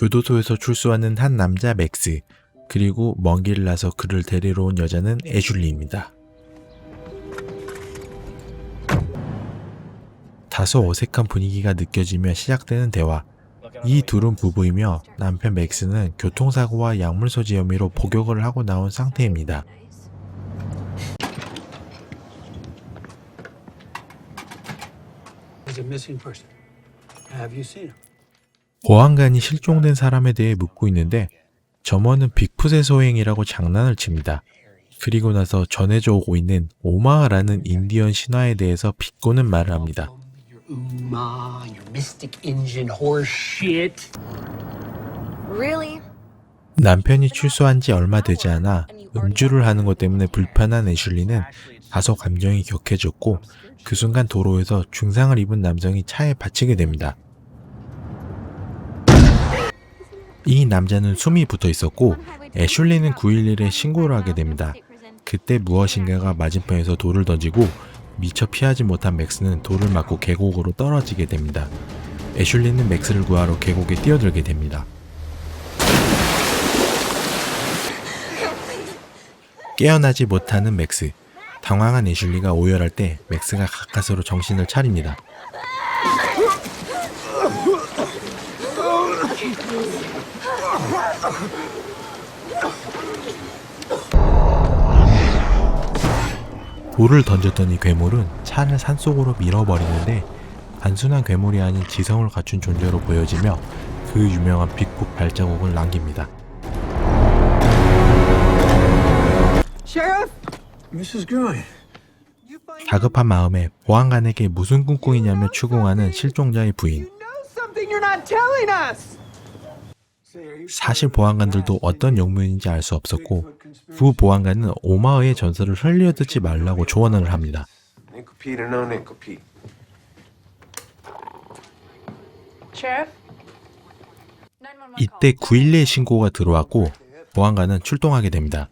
교도소에서 출소하는 한 남자 맥스, 그리고 먼 길을 나서 그를 데리러 온 여자는 애슐리입니다. 다소 어색한 분위기가 느껴지며 시작되는 대화. 이 둘은 부부이며 남편 맥스는 교통사고와 약물소지 혐의로 복역을 하고 나온 상태입니다. 보안관이 실종된 사람에 대해 묻고 있는데 점원은 빅풋의 소행이라고 장난을 칩니다. 그리고 나서 전해져 오고 있는 오마라는 인디언 신화에 대해서 비꼬는 말을 합니다. 남편이 출소한 지 얼마 되지 않아 음주를 하는 것 때문에 불편한 애슐리는 다소 감정이 격해졌고 그 순간 도로에서 중상을 입은 남성이 차에 받치게 됩니다. 이 남자는 숨이 붙어 있었고 애슐리는 911에 신고를 하게 됩니다. 그때 무엇인가가 맞은편에서 돌을 던지고 미처 피하지 못한 맥스는 돌을 맞고 계곡으로 떨어지게 됩니다. 애슐리는 맥스를 구하러 계곡에 뛰어들게 됩니다. 깨어나지 못하는 맥스. 당황한 애슐리가 오열할 때 맥스가 가까스로 정신을 차립니다. 돌을 던졌던 이 괴물은 차를 산속으로 밀어버리는데 단순한 괴물이 아닌 지성을 갖춘 존재로 보여지며 그 유명한 빅풋 발자국을 남깁니다. 다급한 마음에 보안관에게 무슨 꿍꿍이냐며 추궁하는 실종자의 부인. 사실 보안관들도 어떤 영문인지 알 수 없었고 부 보안관은 오마의 전설을 흘려듣지 말라고 조언을 합니다. 이때 911 신고가 들어왔고 보안관은 출동하게 됩니다.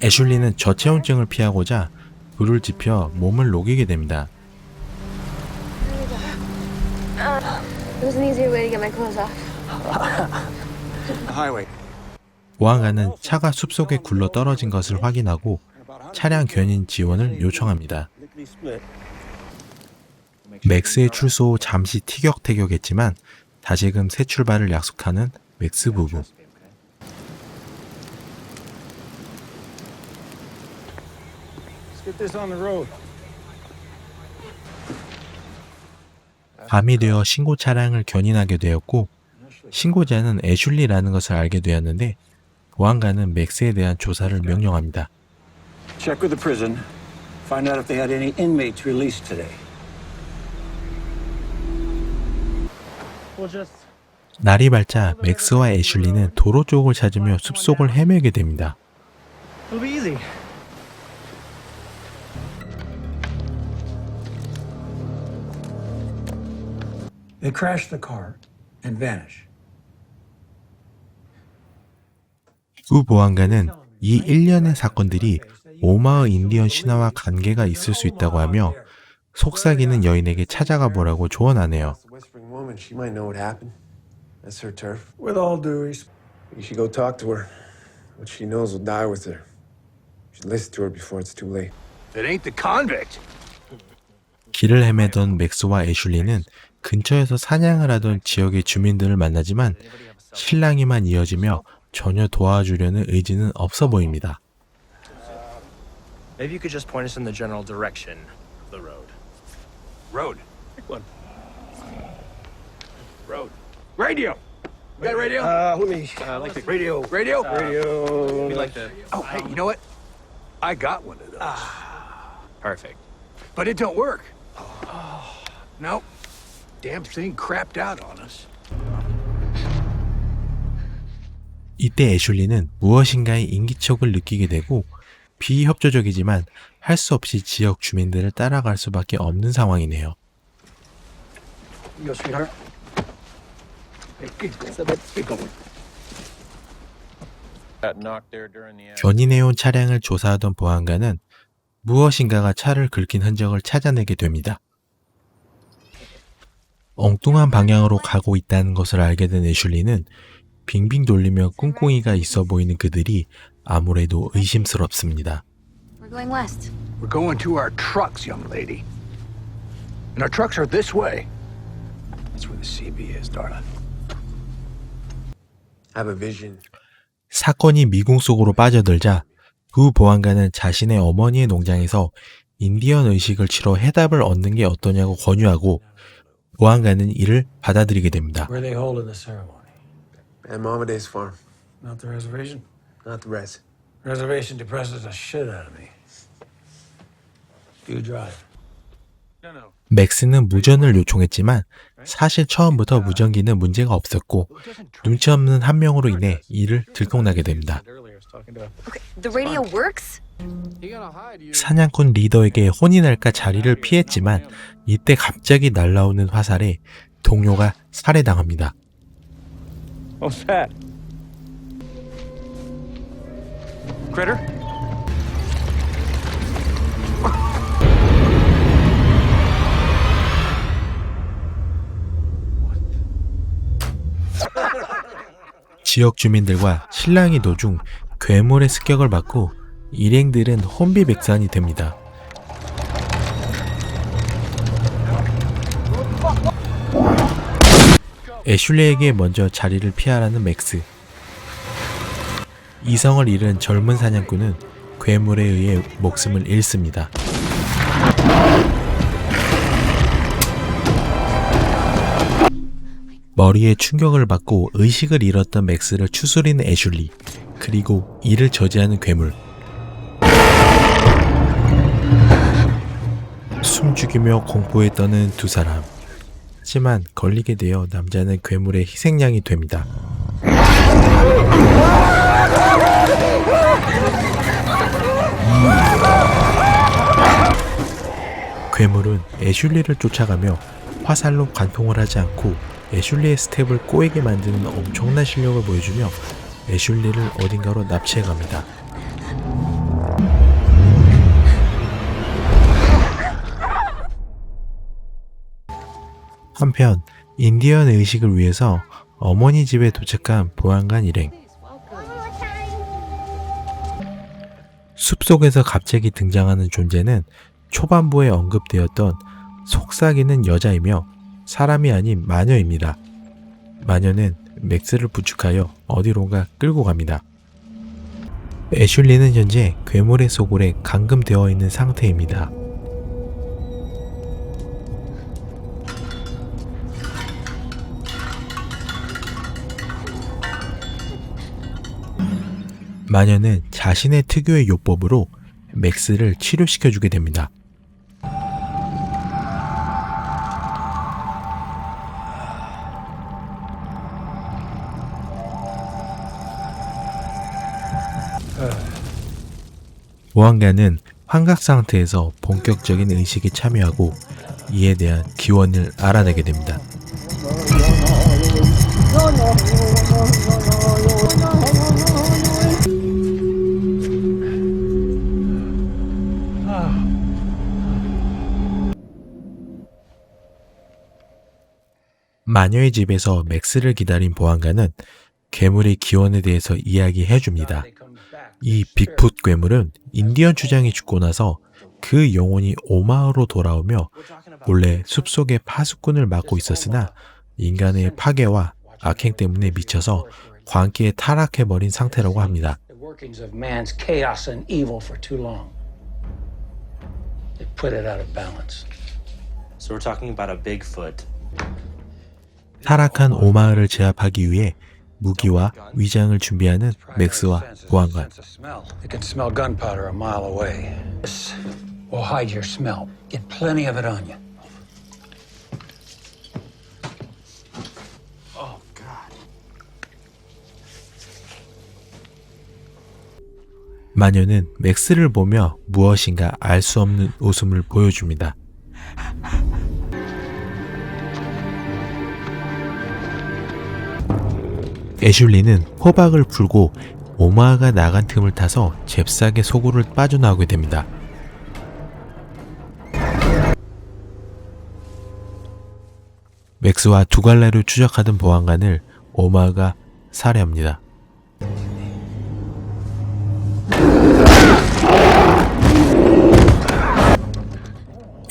애슐리는 저체온증을 피하고자 불을 지펴 몸을 녹이게 됩니다. 보안관은 차가 숲속에 굴러 떨어진 것을 확인하고 차량 견인 지원을 요청합니다. 맥스의 출소 후 잠시 티격태격했지만 다시금 새 출발을 약속하는 맥스 부부. 밤이 되어 신고 차량을 견인하게 되었고 신고자는 애슐리라는 것을 알게 되었는데 보안관은 맥스에 대한 조사를 명령합니다. Check with the prison. Find out if they had any inmates released today. 날이 밝자 맥스와 애슐리는 도로 쪽을 찾으며 숲속을 헤매게 됩니다. They crashed the car and vanished. 구 보안관은 이 일련의 사건들이 오마의 인디언 신화와 관계가 있을 수 있다고 하며 속삭이는 여인에게 찾아가 보라고 조언하네요. With all due respect. You should go talk to her. What she knows will die with her. You should listen to her before it's too late. It ain't the convict. 길을 헤매던 맥스와 애슐리는 근처에서 사냥을 하던 지역의 주민들을 만나지만 실랑이만 이어지며 전혀 도와주려는 의지는 없어 보입니다. Maybe you could just point us in the general direction of the road. Road. What? Road. Radio. You got a radio? Let me. Like the Radio. Radio. Radio. we like the Oh, hey, you know what? I got one of those. perfect. But it don't work. Nope. Damn thing crapped out on us. 이때 애슐리는 무엇인가의 인기척을 느끼게 되고 비협조적이지만 할 수 없이 지역 주민들을 따라갈 수밖에 없는 상황이네요. You go, sweetheart. Hey, get going. 견인해온 차량을 조사하던 보안관은 무엇인가가 차를 긁힌 흔적을 찾아내게 됩니다. 엉뚱한 방향으로 가고 있다는 것을 알게 된 애슐리는 빙빙 돌리며 꿍꿍이가 있어 보이는 그들이 아무래도 의심스럽습니다. We're going west. We're going to our trucks, young lady. And our trucks are this way. That's where the CB is, darling. I have a vision. 사건이 미궁 속으로 빠져들자 두 보안관은 자신의 어머니의 농장에서 인디언 의식을 치러 해답을 얻는 게 어떠냐고 권유하고 보안관은 이를 받아들이게 됩니다. Where are they holding the ceremony? And Mohamed's farm, Not the reservation? not the res. Reservation depresses the shit out of me. You drive. 맥스는 무전을 요청했지만 사실 처음부터 무전기는 문제가 없었고 눈치 없는 한 명으로 인해 일을 들통나게 됩니다. Okay, the radio works? 사냥꾼 리더에게 혼이 날까 자리를 피했지만 이때 갑자기 날라오는 화살에 동료가 살해당합니다. What's that? Critter? 지역 주민들과 신랑이 도중 괴물의 습격을 받고 일행들은 혼비백산이 됩니다. 애슐리에게 먼저 자리를 피하라는 맥스. 이성을 잃은 젊은 사냥꾼은 괴물에 의해 목숨을 잃습니다. 머리에 충격을 받고 의식을 잃었던 맥스를 추스리는 애슐리, 그리고 이를 저지하는 괴물. 숨죽이며 공포에 떠는 두 사람. 하지만 걸리게 되어 남자는 괴물의 희생양이 됩니다. 괴물은 애슐리를 쫓아가며 화살로 관통을 하지 않고 애슐리의 스텝을 꼬이게 만드는 엄청난 실력을 보여주며 애슐리를 어딘가로 납치해갑니다. 한편 인디언 의식을 위해서 어머니 집에 도착한 보안관 일행. 숲속에서 갑자기 등장하는 존재는 초반부에 언급되었던 속삭이는 여자이며 사람이 아닌 마녀입니다. 마녀는 맥스를 부축하여 어디론가 끌고 갑니다. 애슐리는 현재 괴물의 소굴에 감금되어 있는 상태입니다. 마녀는 자신의 특유의 요법으로 맥스를 치료시켜주게 됩니다. 보안관은 환각 상태에서 본격적인 의식에 참여하고 이에 대한 기원을 알아내게 됩니다. 마녀의 집에서 맥스를 기다린 보안관은 괴물의 기원에 대해서 이야기해줍니다. 이 빅풋 괴물은 인디언 주장이 죽고 나서 그 영혼이 오마하로 돌아오며 본래 숲속의 파수꾼을 맡고 있었으나 인간의 파괴와 악행 때문에 미쳐서 광기에 타락해버린 상태라고 합니다. The workings of man's chaos and evil for too long. They put it out of balance. So we're talking about a Bigfoot. 타락한 오마하를 제압하기 위해 무기와 위장을 준비하는 맥스와 보안관. They can smell gunpowder a mile away. This will hide your smell. Get plenty of it on you. 마녀는 맥스를 보며 무엇인가 알 수 없는 웃음을 보여줍니다. 애슐리는 호박을 풀고 오마하가 나간 틈을 타서 잽싸게 소굴을 빠져나오게 됩니다. 맥스와 두 갈래로 추적하던 보안관을 오마가 살해합니다.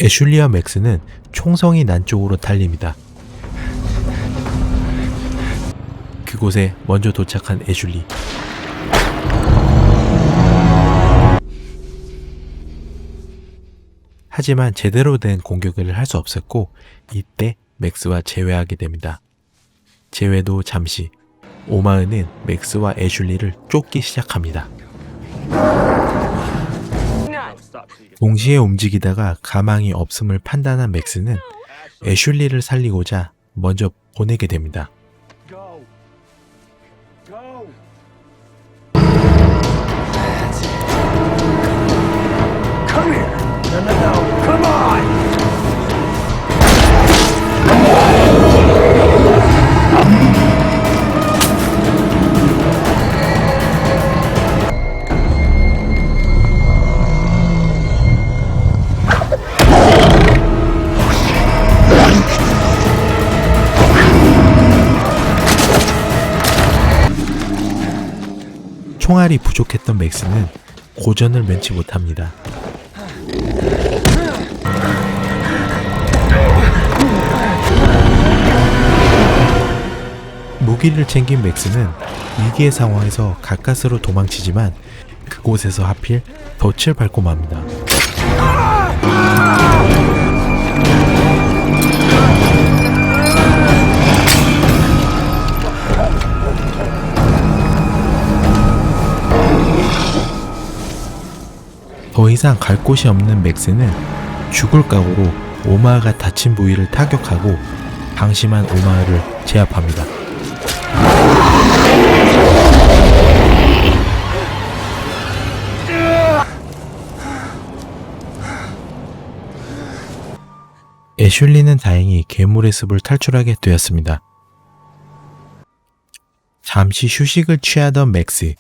애슐리와 맥스는 총성이 난 쪽으로 달립니다. 그곳에 먼저 도착한 애슐리. 하지만 제대로 된 공격을 할 수 없었고 이때 맥스와 재회하게 됩니다. 재회도 잠시. 오마은은 맥스와 애슐리를 쫓기 시작합니다. 동시에 움직이다가 가망이 없음을 판단한 맥스는 애슐리를 살리고자 먼저 보내게 됩니다. Come here! No, come on! 총알이 부족했던 맥스는 고전을 면치 못합니다. 무기를 챙긴 맥스는 위기의 상황에서 가까스로 도망치지만 그곳에서 하필 덫을 밟고 맙니다. 더 이상 갈 곳이 없는 맥스는 죽을 각오로 오마가 다친 부위를 타격하고 방심한 오마를 제압합니다. 애슐리는 다행히 괴물의 습을 탈출하게 되었습니다. 잠시 휴식을 취하던 맥스.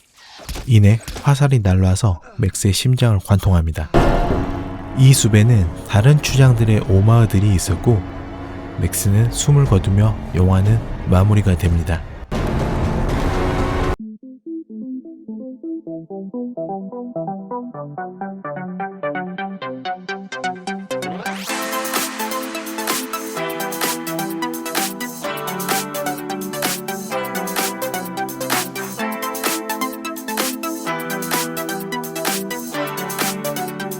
이내 화살이 날라와서 맥스의 심장을 관통합니다. 이 숲에는 다른 추장들의 오마어들이 있었고 맥스는 숨을 거두며 영화는 마무리가 됩니다.